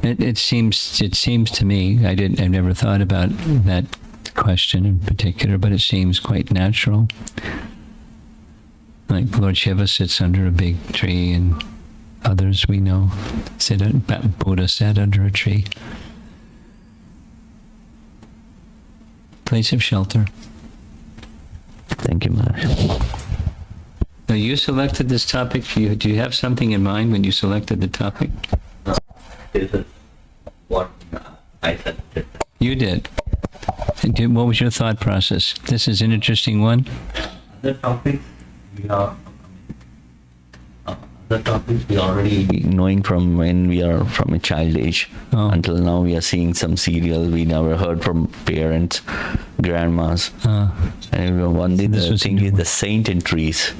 It seems to me, I've never thought about that question in particular, but it seems quite natural. Like Lord Shiva sits under a big tree, and others we know Buddha sat under a tree. Place of shelter. Thank you, Maharaj. Now, you selected this topic. Do you have something in mind when you selected the topic? This is what I selected. You did. What was your thought process? This is an interesting one. Other topics we already knowing from when we are from a child age. Oh. Until now we are seeing some serial we never heard from parents, grandmas. And one day This the was a thing new is one. the saint and trees.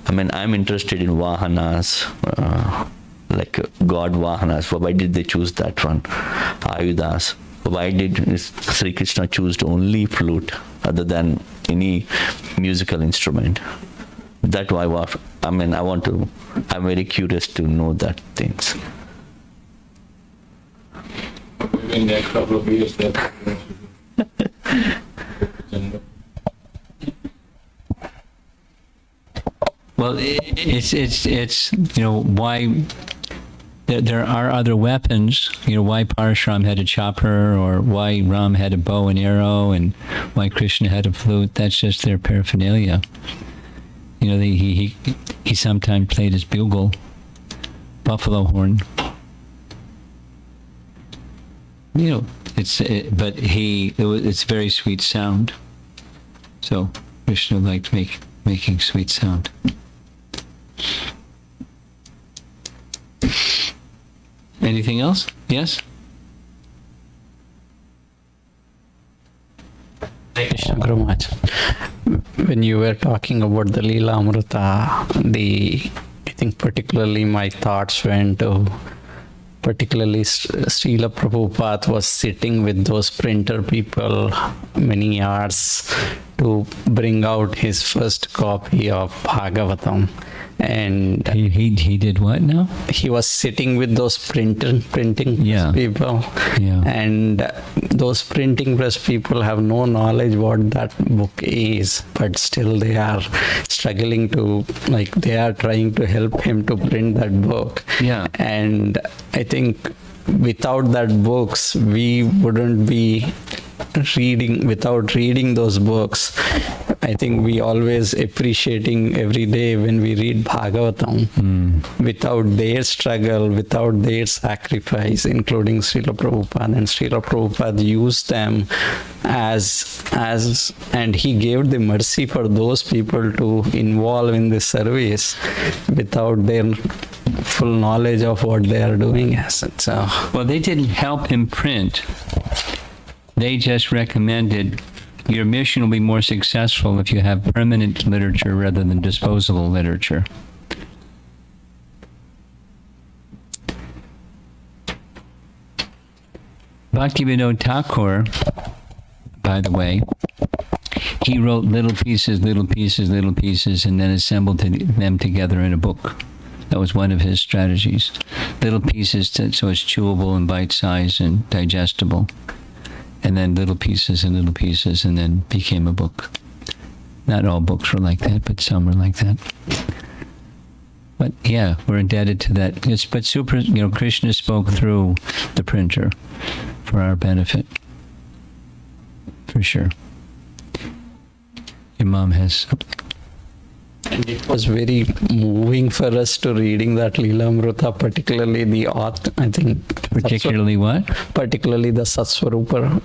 I mean, I'm interested in Vahanas, like God Vahanas. Why did they choose that one? Ayudas. Why did Sri Krishna choose only flute other than any musical instrument? That why I'm very curious to know that things. Maybe in the next couple of years that Well, it's you know why there are other weapons. You know why Parashuram had a chopper, or why Ram had a bow and arrow, and why Krishna had a flute. That's just their paraphernalia. You know, he sometimes played his bugle, buffalo horn. You know, it's very sweet sound. So Krishna liked making sweet sound. Anything else? Yes? Krishna Guru Maharaj. When you were talking about the Leela Amrita, I think particularly my thoughts went to particularly Srila Prabhupada was sitting with those printer people many hours to bring out his first copy of Bhagavatam. And He did what now? he was sitting with those printing Yeah. press people, Yeah. and those printing press people have no knowledge what that book is, but still they are struggling to, like, they are trying to help him to print that book. Yeah. And I think without that books, we wouldn't be without reading those books. I think we always appreciating every day when we read Bhagavatam. Without their struggle, without their sacrifice, including Srila Prabhupada, and Srila Prabhupada used them and he gave the mercy for those people to involve in this service without their full knowledge of what they are doing as it. So Well, they didn't help him print. They just recommended your mission will be more successful if you have permanent literature rather than disposable literature. Bhaktivinoda Thakur, by the way, he wrote little pieces, and then assembled them together in a book. That was one of his strategies. Little pieces so it's chewable and bite-sized and digestible. And then little pieces, and then became a book. Not all books were like that, but some were like that. But yeah, we're indebted to that. Krishna spoke through the printer for our benefit. For sure. Your mom has something. And it was very moving for us to reading that Leela Amrita, particularly the author, I think. Particularly what? Particularly the Satswarupa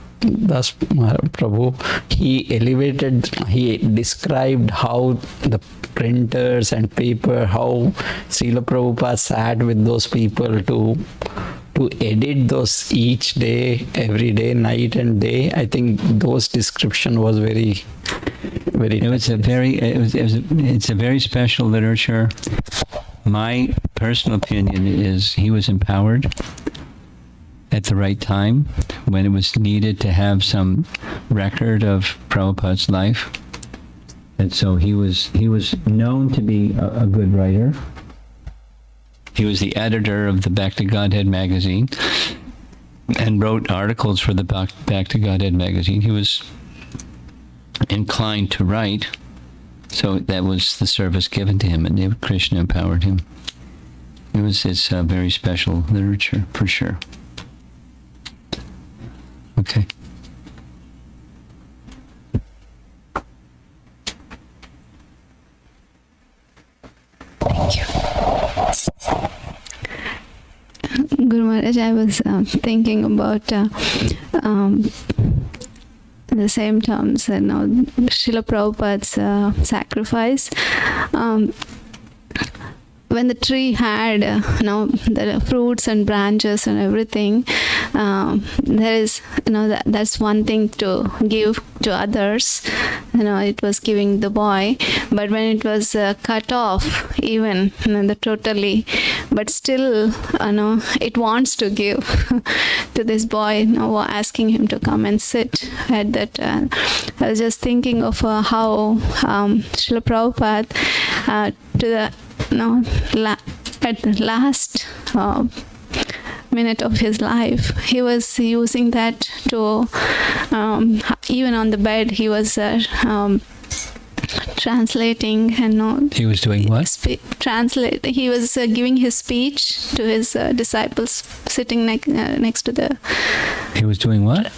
Das Prabhu. He described how the printers and paper, how Srila Prabhupada sat with those people to edit those each day, every day, night and day. I think those description was very It's a very special literature. My personal opinion is he was empowered at the right time when it was needed to have some record of Prabhupada's life. And so he was known to be a good writer. He was the editor of the Back to Godhead magazine and wrote articles for the Back to Godhead magazine. He was inclined to write, so that was the service given to him, and Krishna empowered him. It's very special literature, for sure. Okay. Guru Maharaj, I was thinking about the same terms, Srila Prabhupada's sacrifice. When the tree had, the fruits and branches and everything, there is, that's one thing to give to others. It was giving the boy, but when it was cut off, even totally, but still, it wants to give to this boy. Asking him to come and sit at that. I was just thinking of how Srila Prabhupada to the at the last minute of his life, he was using that to even on the bed he was translating and he was doing what? He was giving his speech to his disciples sitting next to the. He was doing what?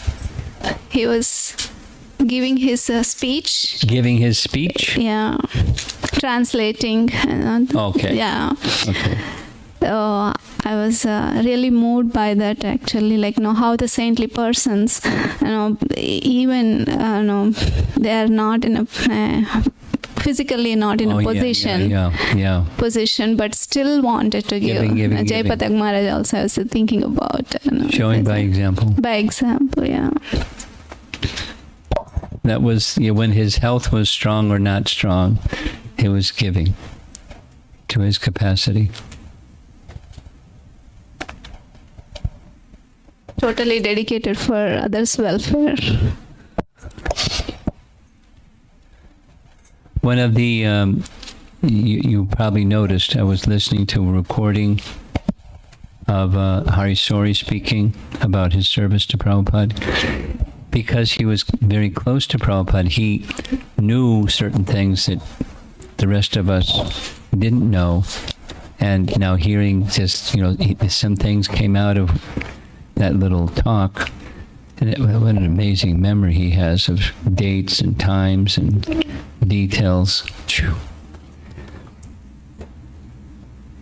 He was giving his speech. Giving his speech? Yeah. Translating. Okay. Yeah. Okay. So I was really moved by that, actually, how the saintly persons, even they are not in a physically not in a position, but still wanted to give. Jai Patak Maharaj also I was thinking about. Showing by example. By example, yeah. That was when his health was strong or not strong, he was giving to his capacity. Totally dedicated for others' welfare. One of the, you probably noticed, I was listening to a recording of Hari Sori speaking about his service to Prabhupada. Because he was very close to Prabhupada, he knew certain things that the rest of us didn't know. And now hearing just, some things came out of that little talk. And what an amazing memory he has of dates and times and details.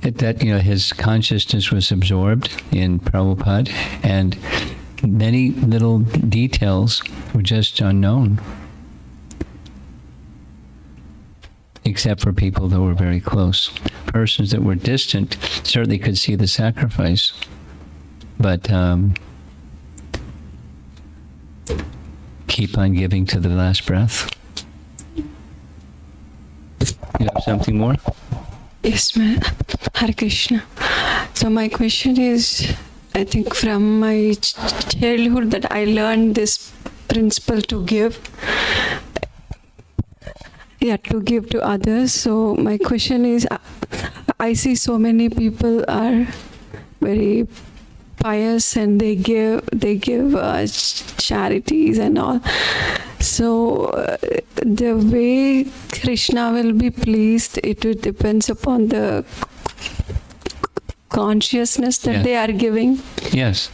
That his consciousness was absorbed in Prabhupada, and many little details were just unknown, except for people that were very close. Persons that were distant certainly could see the sacrifice, but keep on giving to the last breath. You have something more? Yes, ma'am. Hare Krishna. So my question is, I think from my childhood that I learned this principle to give. To give to others. So my question is, I see so many people are very pious and they give charities and all. So the way Krishna will be pleased, it depends upon the consciousness that they are giving. Yes.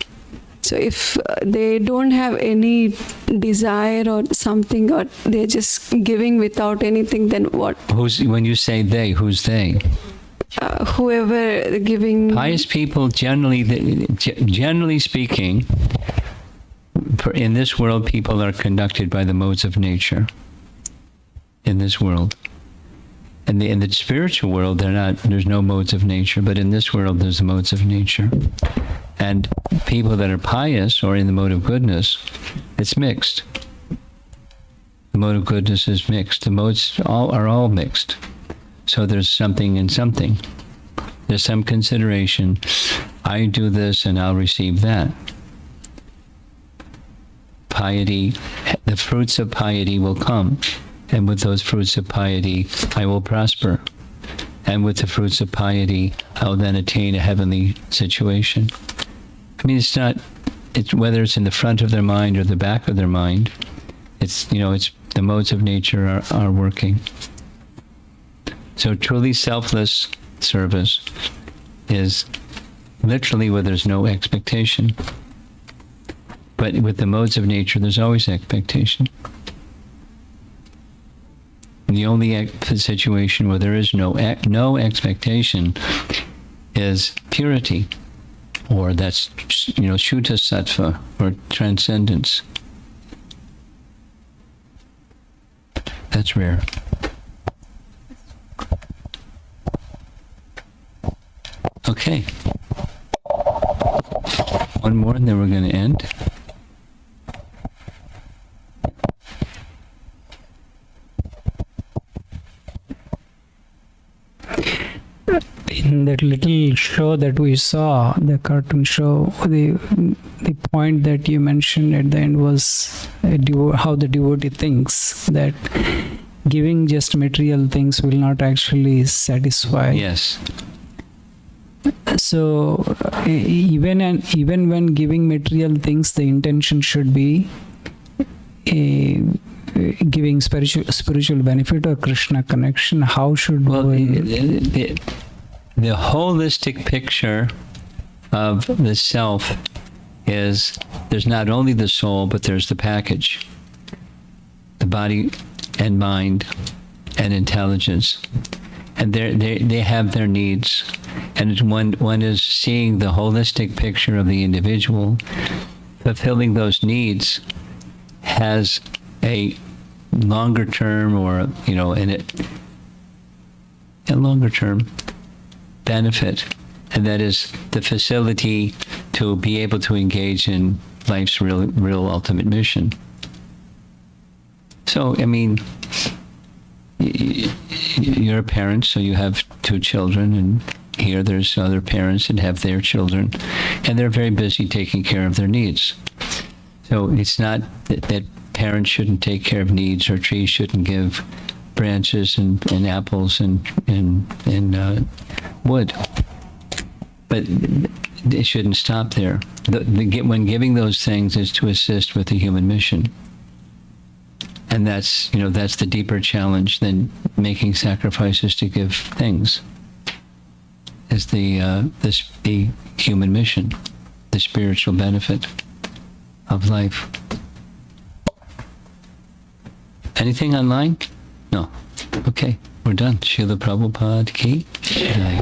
So if they don't have any desire or something, or they're just giving without anything, then what? When you say they, who's they? Whoever giving. Pious people, generally speaking, in this world, people are conducted by the modes of nature. In this world. In the spiritual world, there's no modes of nature, but in this world, there's the modes of nature. And people that are pious or in the mode of goodness, it's mixed. The mode of goodness is mixed. The modes are all mixed. So there's something in something. There's some consideration. I do this and I'll receive that. Piety, the fruits of piety will come. And with those fruits of piety, I will prosper. And with the fruits of piety, I will then attain a heavenly situation. I mean, it's whether it's in the front of their mind or the back of their mind, it's the modes of nature are working. So truly selfless service is literally where there's no expectation. But with the modes of nature, there's always expectation. And the only situation where there is no expectation is purity, or that's Shuddha Sattva, or transcendence. That's rare. Okay. One more and then we're going to end. In that little show that we saw, the cartoon show, the point that you mentioned at the end was how the devotee thinks that giving just material things will not actually satisfy. Yes. So even when giving material things, the intention should be giving spiritual benefit or Krishna connection. How should the holistic picture of the self is there's not only the soul, but there's the package, the body and mind and intelligence, and they have their needs, and one is seeing the holistic picture of the individual. Fulfilling those needs has a longer term, or a longer term benefit, and that is the facility to be able to engage in life's real ultimate mission. So, I mean, you're a parent, so you have 2 children, and here there's other parents that have their children, and they're very busy taking care of their needs. So it's not that parents shouldn't take care of needs, or trees shouldn't give branches and apples and wood. But it shouldn't stop there. When giving those things is to assist with the human mission. And that's the deeper challenge than making sacrifices to give things. Is the human mission, the spiritual benefit of life. Anything online? No. Okay, we're done. Srila Prabhupada ki jai.